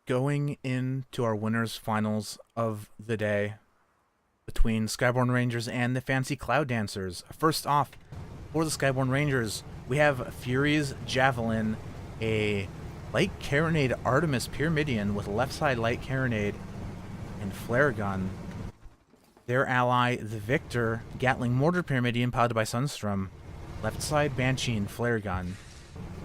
going into our winners finals of the day between Skyborne Rangers and the Fancy Cloud Dancers. First off, for the Skyborne Rangers, we have Fury's Javelin, a light carronade Artemis Pyramidion with left side light carronade and flare gun. Their ally, the Victor, Gatling Mortar Pyramidion powered by Sunstrom, left side Banshee and flare gun.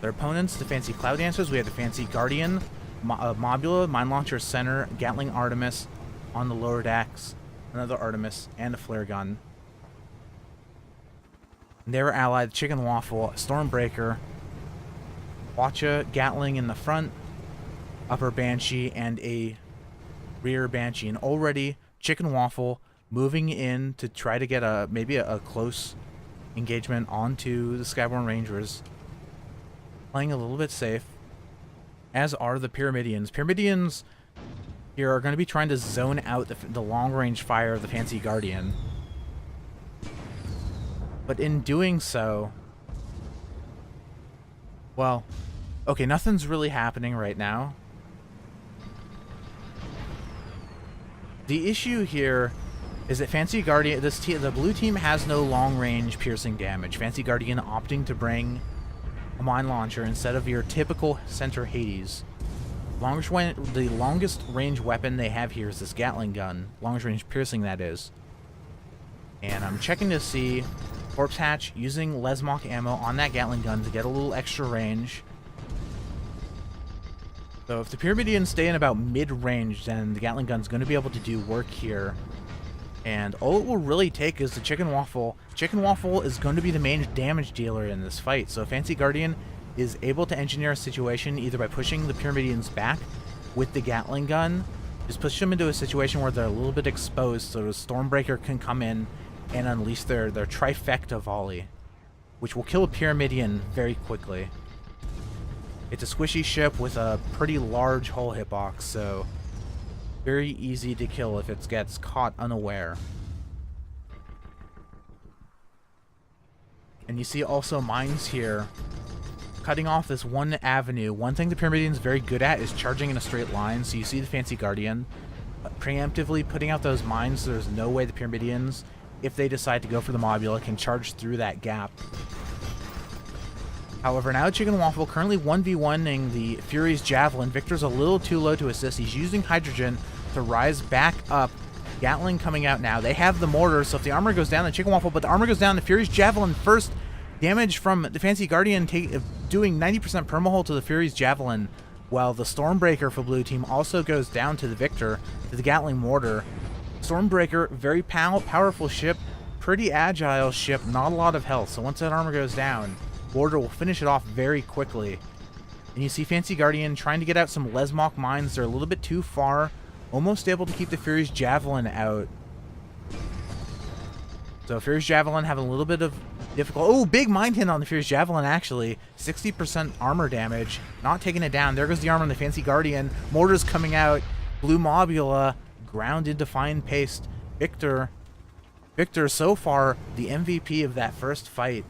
Their opponents, the Fancy Cloud Dancers, we have the Fancy Guardian, Mobula, Mine Launcher Center, Gatling Artemis on the lower decks, another Artemis, and a flare gun. Their ally, the Chicken Waffle, Stormbreaker, Watcha, Gatling in the front, upper Banshee, and a rear Banshee. And already, Chicken Waffle moving in to try to get maybe a close engagement onto the Skyborne Rangers. Playing a little bit safe, as are the Pyramidians. Pyramidians here are going to be trying to zone out the long-range fire of the Fancy Guardian. But in doing so, well, okay, nothing's really happening right now. The issue here is that Fancy Guardian, the blue team has no long-range piercing damage. Fancy Guardian opting to bring a mine launcher instead of your typical center Hades. The longest range weapon they have here is this Gatling gun. Longest range piercing, that is. And I'm checking to see Corpse Hatch using Lesmok ammo on that Gatling gun to get a little extra range. So if the Pyramidians stay in about mid-range, then the Gatling gun's going to be able to do work here. And all it will really take is the Chicken Waffle. Chicken Waffle is going to be the main damage dealer in this fight. So Fancy Guardian is able to engineer a situation either by pushing the Pyramidians back with the Gatling gun, just push them into a situation where they're a little bit exposed so the Stormbreaker can come in and unleash their trifecta volley, which will kill a Pyramidian very quickly. It's a squishy ship with a pretty large hull hitbox, so very easy to kill if it gets caught unaware. And you see also mines here cutting off this one avenue. One thing the Pyramidian's very good at is charging in a straight line, so you see the Fancy Guardian preemptively putting out those mines, so there's no way the Pyramidians, if they decide to go for the Mobula, can charge through that gap. However, now Chicken Waffle currently 1v1ing the Fury's Javelin. Victor's a little too low to assist. He's using Hydrogen to rise back up. Gatling coming out now. They have the mortar, so if the armor goes down, the Chicken Waffle, but the armor goes down, the Fury's Javelin first. Damage from the Fancy Guardian doing 90% permahull to the Fury's Javelin, while the Stormbreaker for blue team also goes down to the Victor, to the Gatling mortar. Stormbreaker, very powerful ship, pretty agile ship, not a lot of health, so once that armor goes down, mortar will finish it off very quickly. And you see Fancy Guardian trying to get out some Lesmok mines. They're a little bit too far, almost able to keep the Fury's Javelin out. So Fury's Javelin having a little bit of difficult. Oh, big mine hit on the Fury's Javelin, actually. 60% armor damage. Not taking it down. There goes the armor on the Fancy Guardian. Mortar's coming out. Blue Mobula ground into fine paste. Victor, so far, the MVP of that first fight.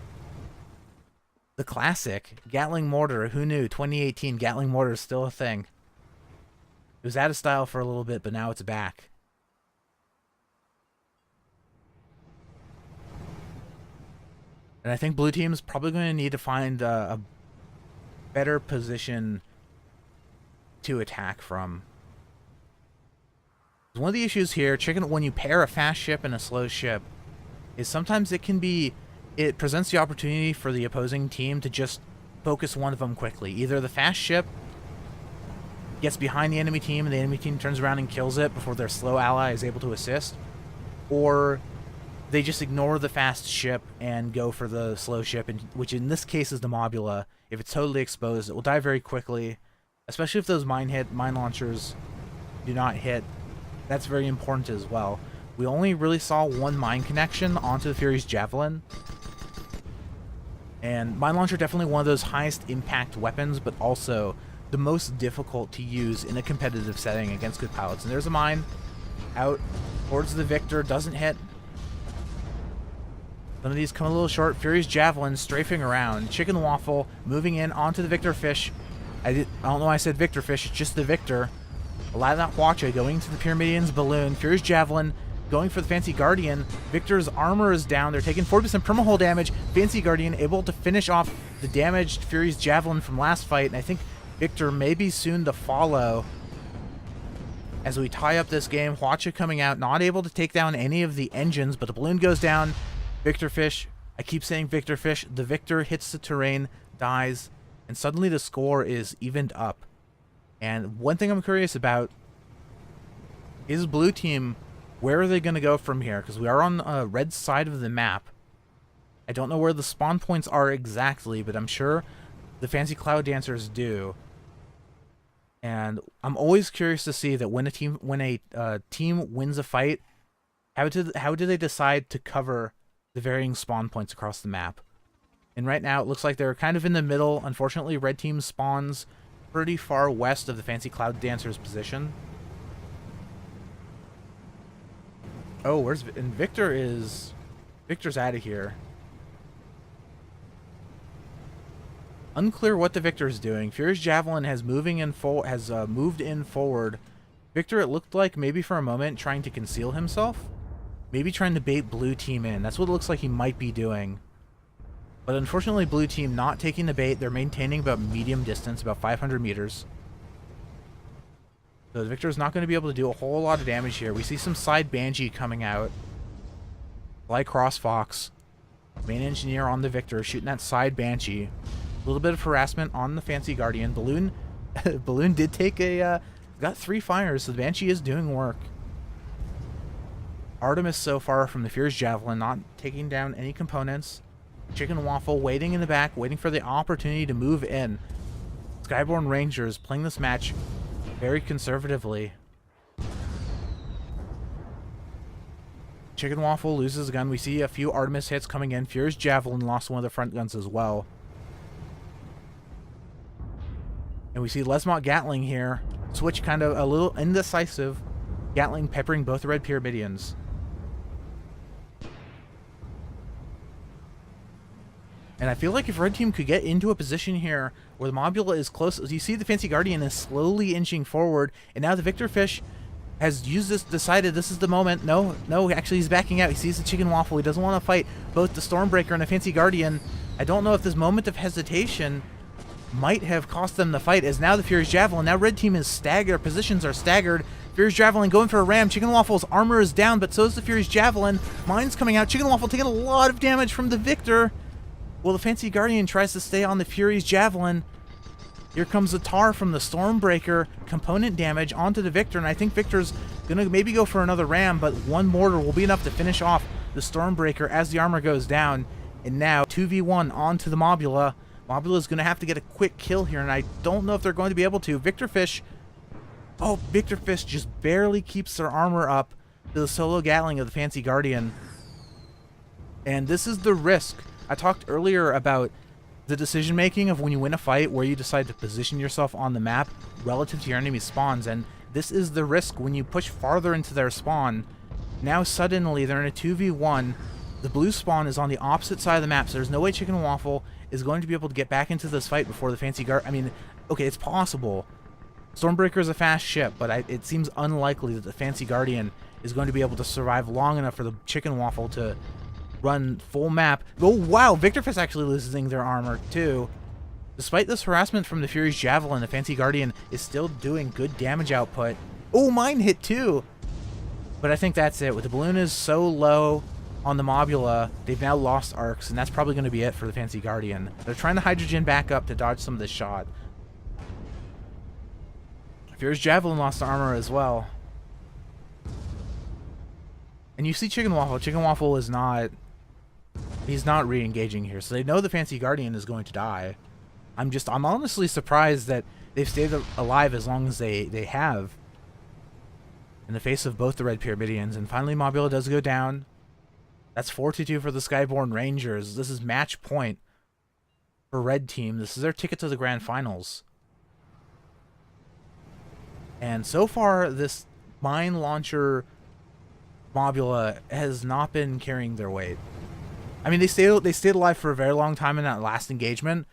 The classic Gatling Mortar. Who knew? 2018 Gatling Mortar is still a thing. It was out of style for a little bit, but now it's back. And I think blue team's probably going to need to find a better position to attack from. One of the issues here, when you pair a fast ship and a slow ship, is sometimes it presents the opportunity for the opposing team to just focus one of them quickly. Either the fast ship gets behind the enemy team and the enemy team turns around and kills it before their slow ally is able to assist, or they just ignore the fast ship and go for the slow ship, which in this case is the Mobula. If it's totally exposed, it will die very quickly, especially if those mine launchers do not hit. That's very important as well. We only really saw one mine connection onto the Fury's Javelin. And mine launcher definitely one of those highest impact weapons, but also the most difficult to use in a competitive setting against good pilots. And there's a mine out towards the Victor, doesn't hit. Some of these come a little short. Fury's Javelin strafing around. Chicken Waffle moving in onto the Victor Fish. I don't know why I said Victor Fish. It's just the Victor. Aladdin Huacha going to the Pyramidian's balloon. Furious Javelin going for the Fancy Guardian. Victor's armor is down. They're taking 40% permahull damage. Fancy Guardian able to finish off the damaged Furious Javelin from last fight. And I think Victor may be soon to follow. As we tie up this game, Huacha coming out, not able to take down any of the engines, but the balloon goes down. Victor Fish, I keep saying Victor Fish, the Victor hits the terrain, dies, and suddenly the score is evened up. And one thing I'm curious about is blue team, where are they going to go from here? Because we are on the red side of the map. I don't know where the spawn points are exactly, but I'm sure the Fancy Cloud Dancers do. And I'm always curious to see that when a team wins a fight, how do they decide to cover the varying spawn points across the map? And right now it looks like they're kind of in the middle. Unfortunately, red team spawns pretty far west of the Fancy Cloud Dancers' position. Oh, and Victor's out of here. Unclear what the Victor is doing. Furious Javelin has moved in forward. Victor, it looked like maybe for a moment trying to conceal himself, maybe trying to bait blue team in. That's what it looks like he might be doing. But unfortunately, blue team not taking the bait. They're maintaining about medium distance, about 500 meters. So the Victor's not going to be able to do a whole lot of damage here. We see some side Banshee coming out. Fly Cross Fox, main engineer on the Victor, shooting that side Banshee. A little bit of harassment on the Fancy Guardian. Balloon did take got 3 fires, so the Banshee is doing work. Artemis so far from the Furious Javelin, not taking down any components. Chicken Waffle waiting in the back, waiting for the opportunity to move in. Skyborne Rangers playing this match very conservatively. Chicken Waffle loses a gun. We see a few Artemis hits coming in. Furious Javelin lost one of the front guns as well. And we see Lesmont Gatling here. Switch kind of a little indecisive. Gatling peppering both the Red Pyramidians. And I feel like if Red Team could get into a position here where the Mobula is close, as you see the Fancy Guardian is slowly inching forward, and now the Victor Fish has decided this is the moment. No, actually he's backing out. He sees the Chicken Waffle. He doesn't want to fight both the Stormbreaker and the Fancy Guardian. I don't know if this moment of hesitation might have cost them the fight, as now the Furious Javelin, now Red Team is staggered, positions are staggered. Furious Javelin going for a ram. Chicken Waffle's armor is down, but so is the Furious Javelin. Mine's coming out. Chicken Waffle taking a lot of damage from the Victor. Well, the Fancy Guardian tries to stay on the Furious Javelin. Here comes the tar from the Stormbreaker. Component damage onto the Victor, and I think Victor's gonna maybe go for another ram, but one mortar will be enough to finish off the Stormbreaker as the armor goes down. And now 2v1 onto the Mobula. Mobula's gonna have to get a quick kill here, and I don't know if they're going to be able to. Victor Fish just barely keeps their armor up to the solo Gatling of the Fancy Guardian. And this is the risk. I talked earlier about the decision making of when you win a fight, where you decide to position yourself on the map relative to your enemy spawns, and this is the risk when you push farther into their spawn. Now suddenly they're in a 2v1. The blue spawn is on the opposite side of the map, so there's no way Chicken Waffle is going to be able to get back into this fight before the Fancy Guard. I mean, okay, it's possible. Stormbreaker is a fast ship, but it seems unlikely that the Fancy Guardian is going to be able to survive long enough for the Chicken Waffle to run full map. Oh wow, Victor Fish actually losing their armor too. Despite this harassment from the Furious Javelin, the Fancy Guardian is still doing good damage output. Oh, mine hit too. But I think that's it. With the balloon is so low on the Mobula, they've now lost arcs, and that's probably going to be it for the Fancy Guardian. They're trying to hydrogen back up to dodge some of this shot. Furious Javelin lost armor as well. And you see Chicken Waffle. Chicken Waffle is not... He's not re-engaging here, so they know the Fancy Guardian is going to die. I'm honestly surprised that they've stayed alive as long as they have in the face of both the Red Pyramidians. And finally, Mobula does go down. That's 4-2 for the Skyborne Rangers. This is match point for Red Team. This is their ticket to the Grand Finals. And so far, this mine launcher Mobula has not been carrying their weight. I mean, they stayed alive for a very long time in that last engagement,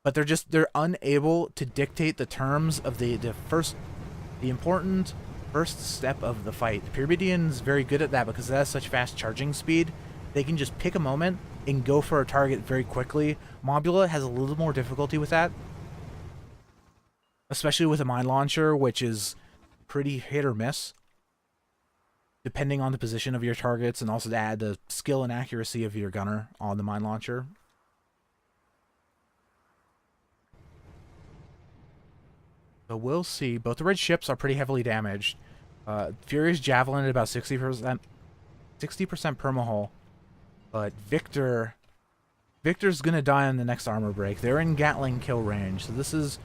but they're unable to dictate the terms of the first the important first step of the fight. The Pyramidian's very good at that because it has such fast charging speed. They can just pick a moment and go for a target very quickly. Mobula has a little more difficulty with that, especially with a mine launcher, which is pretty hit or miss, depending on the position of your targets, and also to add the skill and accuracy of your gunner on the mine launcher. So we'll see. Both the red ships are pretty heavily damaged. Furious Javelin at about 60% permahull. But Victor's gonna die on the next armor break. They're in Gatling kill range. So this is...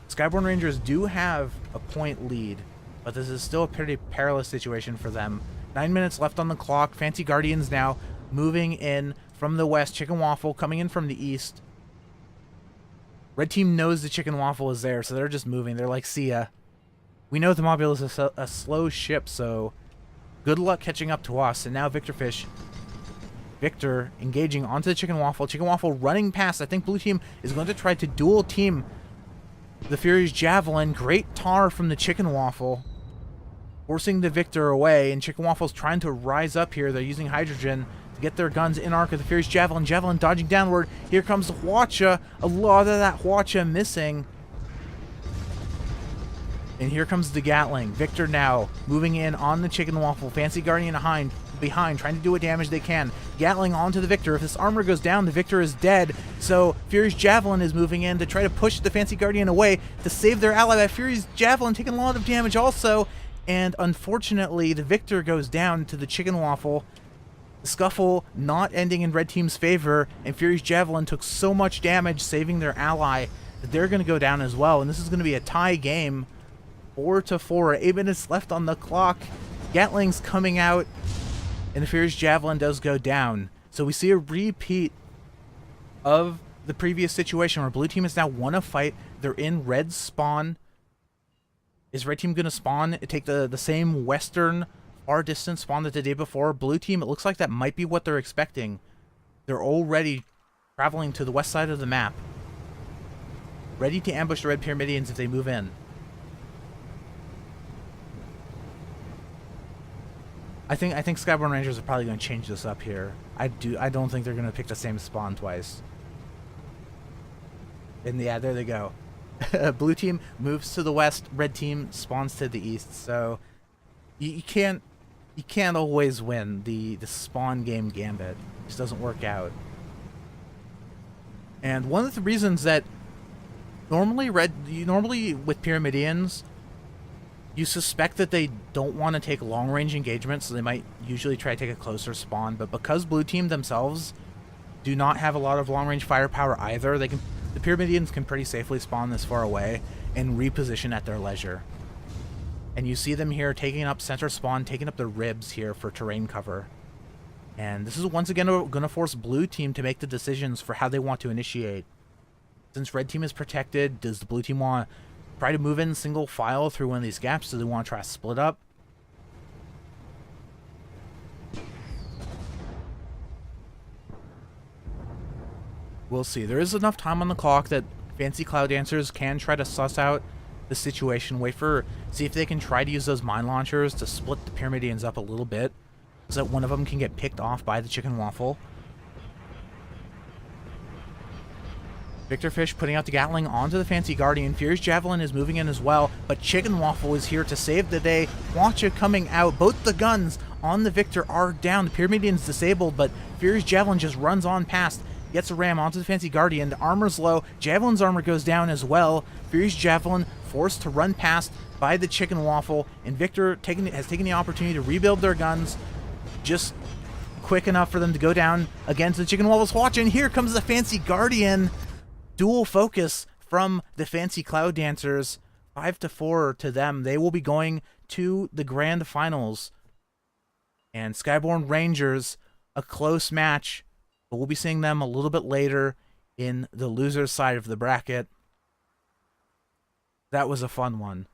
Skyborne Rangers do have a point lead, but this is still a pretty perilous situation for them. 9 minutes left on the clock. Fancy Guardians now moving in from the west. Chicken Waffle coming in from the east. Red team knows the Chicken Waffle is there, so they're just moving. They're like, see ya. We know the Mobula is a slow ship, so good luck catching up to us. And now Victor engaging onto the Chicken Waffle. Chicken Waffle running past. I think blue team is going to try to dual team the Fury's Javelin. Great tar from the Chicken Waffle, forcing the Victor away. And Chicken Waffle's trying to rise up here. They're using hydrogen to get their guns in arc of the Fury's Javelin. Javelin dodging downward. Here comes the Hwacha. A lot of that Hwacha missing. And here comes the Gatling. Victor now moving in on the Chicken Waffle. Fancy Guardian behind, trying to do what damage they can. Gatling onto the Victor. If this armor goes down, the Victor is dead. So Fury's Javelin is moving in to try to push the Fancy Guardian away to save their ally. But Fury's Javelin taking a lot of damage also. And unfortunately, the Victor goes down to the Chicken Waffle. The scuffle not ending in red team's favor, and Fury's Javelin took so much damage saving their ally that they're going to go down as well. And this is going to be a tie game, 4-4. 8 minutes left on the clock. Gatling's coming out, and the Fury's Javelin does go down. So we see a repeat of the previous situation where blue team has now won a fight. They're in red spawn. Is red team going to spawn, take the same western far distance spawn that the day before? Blue team, it looks like that might be what they're expecting. They're already traveling to the west side of the map, ready to ambush the red Pyramidians if they move in. I think Skyborne Rangers are probably going to change this up here. I don't think they're going to pick the same spawn twice. And yeah, there they go. Blue team moves to the west, red team spawns to the east. So you can't always win the spawn game gambit. It just doesn't work out. And one of the reasons that normally with Pyramidians, you suspect that they don't want to take long-range engagements, so they might usually try to take a closer spawn. But because blue team themselves do not have a lot of long-range firepower either, the Pyramidians can pretty safely spawn this far away and reposition at their leisure. And you see them here taking up center spawn, taking up the ribs here for terrain cover. And this is once again going to force blue team to make the decisions for how they want to initiate. Since red team is protected, does the blue team want to try to move in single file through one of these gaps? Do they want to try to split up? We'll see. There is enough time on the clock that Fancy Cloud Dancers can try to suss out the situation, see if they can try to use those mine launchers to split the Pyramidians up a little bit, so that one of them can get picked off by the Chicken Waffle. Victor Fish putting out the Gatling onto the Fancy Guardian. Fury's Javelin is moving in as well, but Chicken Waffle is here to save the day. Hwacha coming out. Both the guns on the Victor are down. The Pyramidian's disabled, but Fury's Javelin just runs on past. Gets a ram onto the Fancy Guardian. The armor's low. Javelin's armor goes down as well. Fury's Javelin forced to run past by the Chicken Waffle, and Victor has taken the opportunity to rebuild their guns just quick enough for them to go down against the Chicken Waffle's Hwacha. And here comes the Fancy Guardian. Dual focus from the Fancy Cloud Dancers. 5-4 to them. They will be going to the grand finals. And Skyborne Rangers, a close match, but we'll be seeing them a little bit later in the loser's side of the bracket. That was a fun one.